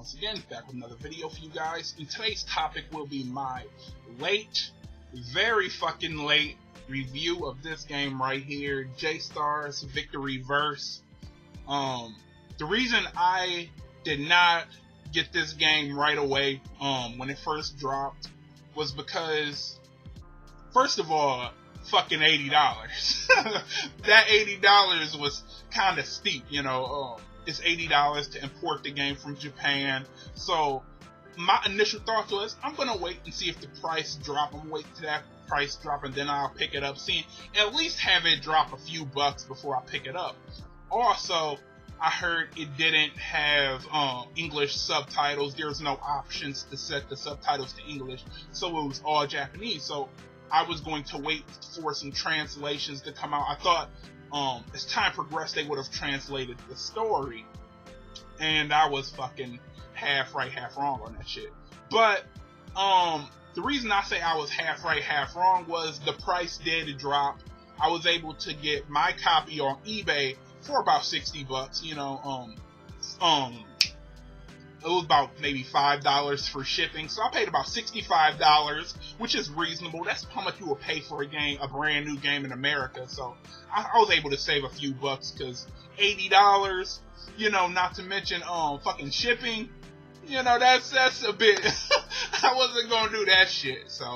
once again, back with another video for you guys. And today's topic will be my late, very fucking late review of this game right here, J-Stars Victory Verse. The reason I did not get this game right away when it first dropped was because, first of all, fucking $80. That $80 was kind of steep, you know. It's $80 to import the game from Japan. So my initial thought was, I'm gonna wait and see if the price drop. I'm gonna wait till that price drop and then I'll pick it up. See, at least have it drop a few bucks before I pick it up. Also, I heard it didn't have English subtitles. There's no options to set the subtitles to English, so it was all Japanese. So I was going to wait for some translations to come out. I thought as time progressed, they would have translated the story, and I was fucking half right, half wrong on that shit. But the reason I say I was half right, half wrong was the price did drop. I was able to get my copy on eBay for about $60, you know. It was about maybe $5 for shipping, so I paid about $65, which is reasonable. That's how much you would pay for a brand new game in America. So I was able to save a few bucks, because $80, you know, not to mention fucking shipping, you know, that's a bit. I wasn't gonna do that shit, so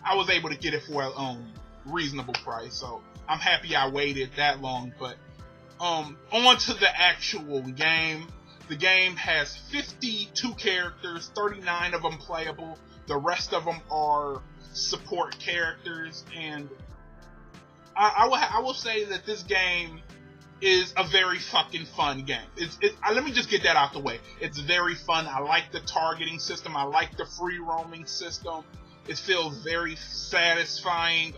I was able to get it for a reasonable price. So I'm happy I waited that long. But on to the actual game. The game has 52 characters, 39 of them playable. The rest of them are support characters, and I will say that this game is a very fucking fun game. Let me just get that out the way. It's very fun. I like the targeting system. I like the free roaming system. It feels very satisfying.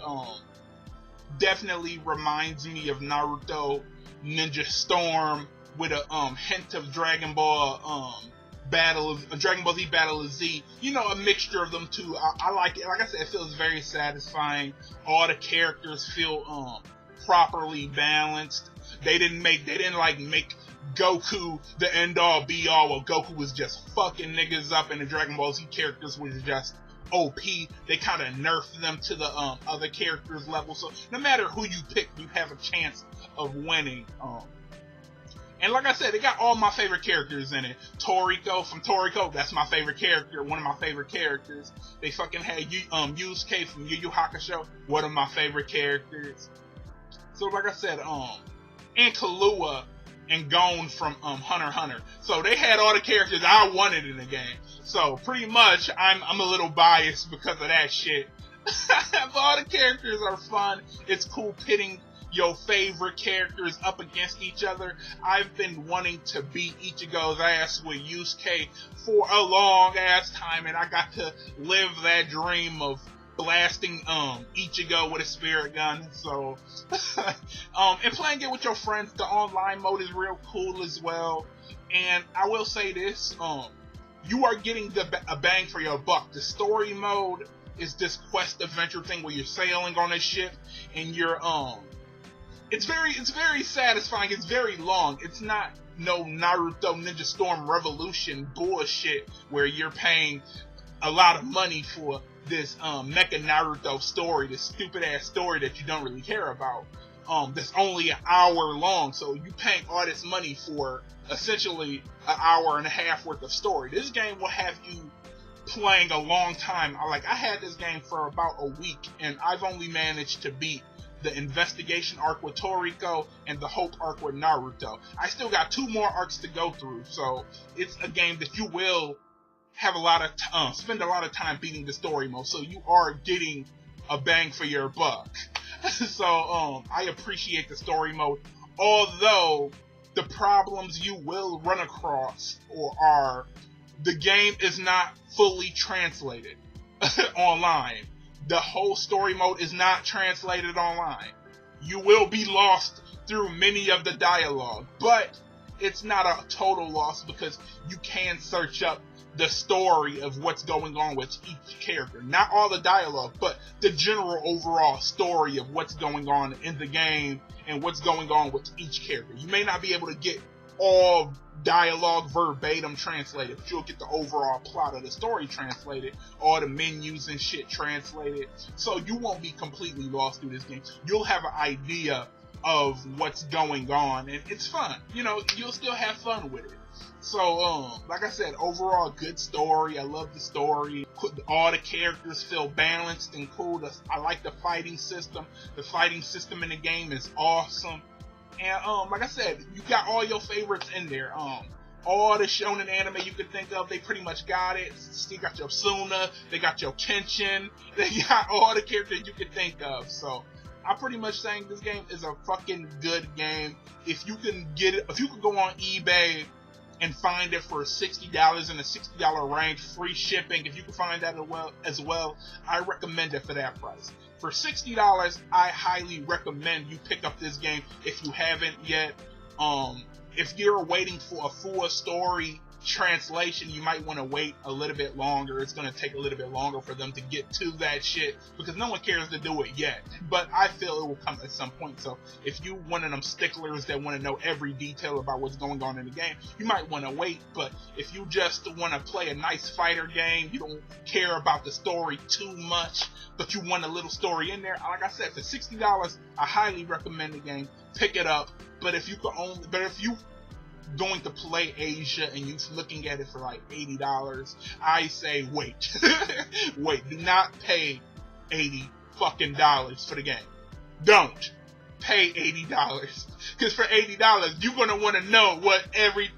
Definitely reminds me of Naruto Ninja Storm, with a hint of Dragon Ball Dragon Ball Z Battle of Z, you know, a mixture of them two. I like it. Like I said, it feels very satisfying. All the characters feel properly balanced. They didn't make Goku the end all be all, where Goku was just fucking niggas up, and the Dragon Ball Z characters was just OP. They kind of nerfed them to the other characters level. So no matter who you pick, you have a chance of winning. And like I said, they got all my favorite characters in it. Toriko from Toriko, that's my favorite character, one of my favorite characters. They fucking had Yusuke from Yu Yu Hakusho, one of my favorite characters. So like I said, and Killua and Gon from Hunter x Hunter. So they had all the characters I wanted in the game. So pretty much, I'm a little biased because of that shit. But all the characters are fun. It's cool pitting your favorite characters up against each other. I've been wanting to beat Ichigo's ass with Yusuke for a long ass time, and I got to live that dream of blasting Ichigo with a spirit gun. So and playing it with your friends, the online mode is real cool as well. And I will say this, you are getting a bang for your buck. The story mode is this quest adventure thing where you're sailing on a ship, and you're it's very satisfying. It's very long. It's not no Naruto Ninja Storm Revolution bullshit where you're paying a lot of money for this Mecha Naruto story, this stupid ass story that you don't really care about. That's only an hour long, so you paying all this money for essentially an hour and a half worth of story. This game will have you playing a long time. I had this game for about a week, and I've only managed to beat the investigation arc with Toriko and the Hope arc with Naruto. I still got 2 more arcs to go through, so it's a game that you will have spend a lot of time beating the story mode, so you are getting a bang for your buck. So I appreciate the story mode, although the problems you will run across are the game is not fully translated online. The whole story mode is not translated online. You will be lost through many of the dialogue, but it's not a total loss because you can search up the story of what's going on with each character. Not all the dialogue, but the general overall story of what's going on in the game and what's going on with each character. You may not be able to get all dialogue verbatim translated, but you'll get the overall plot of the story translated, all the menus and shit translated, so you won't be completely lost through this game. You'll have an idea of what's going on, and it's fun. You know, you'll still have fun with it. So, like I said, overall, good story. I love the story. All the characters feel balanced and cool. I like the fighting system. The fighting system in the game is awesome. And, like I said, you got all your favorites in there. All the shonen anime you could think of, they pretty much got it. They got your Suna, they got your Kenshin, they got all the characters you could think of. So, I'm pretty much saying this game is a fucking good game. If you can get it, if you could go on eBay and find it for $60 in the $60 range, free shipping, if you can find that as well, I recommend it for that price. For $60, I highly recommend you pick up this game if you haven't yet. If you're waiting for a full story translation, you might want to wait a little bit longer. It's going to take a little bit longer for them to get to that shit because no one cares to do it yet. But I feel it will come at some point. So if you one of them sticklers that want to know every detail about what's going on in the game, you might want to wait. But if you just want to play a nice fighter game, you don't care about the story too much, but you want a little story in there, like I said, for $60, I highly recommend the game. Pick it up. But if you going to play Asia and you're looking at it for like $80, I say wait. Wait, do not pay $80 fucking dollars for the game. Don't pay $80, because for $80 you're gonna want to know what every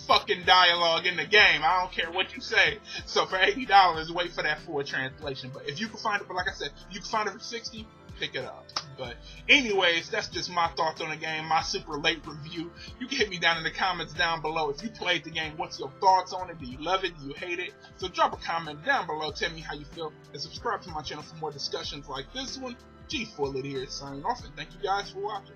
fucking dialogue in the game. I don't care what you say. So for $80, wait for that full translation. But if you can find it, but like I said, you can find it for $60, pick it up. But anyways, that's just my thoughts on the game, my super late review. You can hit me down in the comments down below. If you played the game, what's your thoughts on it? Do you love it? Do you hate it? So drop a comment down below, tell me how you feel, and subscribe to my channel for more discussions like this one. G Fullett here signing off, and thank you guys for watching.